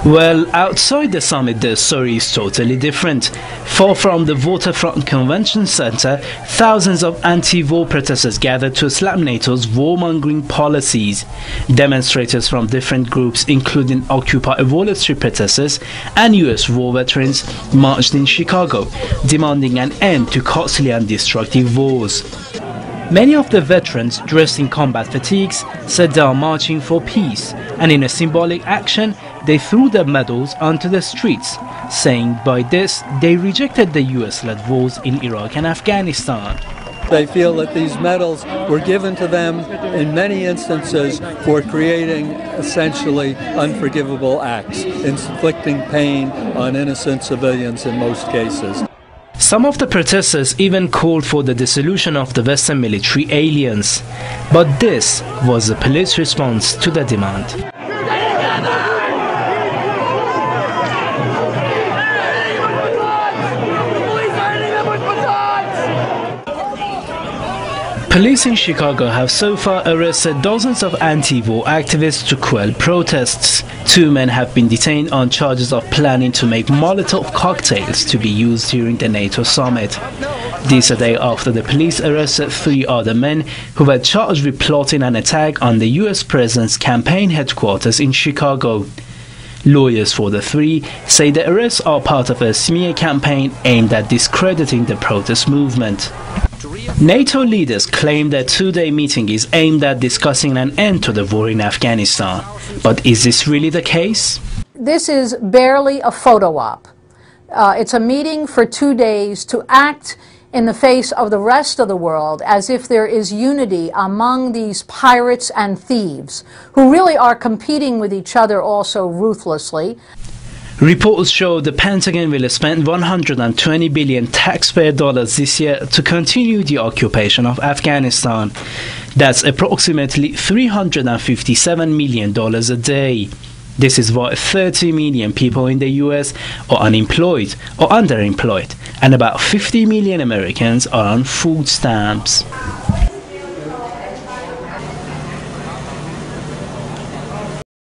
Well, outside the summit, the story is totally different. Far from the Waterfront Convention Center, thousands of anti-war protesters gathered to slam NATO's warmongering policies. Demonstrators from different groups, including Occupy Wall Street protesters and US war veterans, marched in Chicago, demanding an end to costly and destructive wars. Many of the veterans, dressed in combat fatigues, said they are marching for peace, and in a symbolic action, they threw their medals onto the streets, saying by this they rejected the US-led wars in Iraq and Afghanistan. They feel that these medals were given to them in many instances for creating essentially unforgivable acts, inflicting pain on innocent civilians in most cases. Some of the protesters even called for the dissolution of the Western military alliance, but this was the police response to the demand. Police in Chicago have so far arrested dozens of anti-war activists to quell protests. 2 men have been detained on charges of planning to make Molotov cocktails to be used during the NATO summit. This a day after the police arrested 3 other men who were charged with plotting an attack on the US president's campaign headquarters in Chicago. Lawyers for the 3 say the arrests are part of a smear campaign aimed at discrediting the protest movement. NATO leaders claim their 2-day meeting is aimed at discussing an end to the war in Afghanistan. But is this really the case? This is barely a photo op. It's a meeting for 2 days to act in the face of the rest of the world as if there is unity among these pirates and thieves who really are competing with each other also ruthlessly. Reports show the Pentagon will spend $120 billion taxpayer dollars this year to continue the occupation of Afghanistan. That's approximately $357 million a day. This is why 30 million people in the US are unemployed or underemployed, and about 50 million Americans are on food stamps.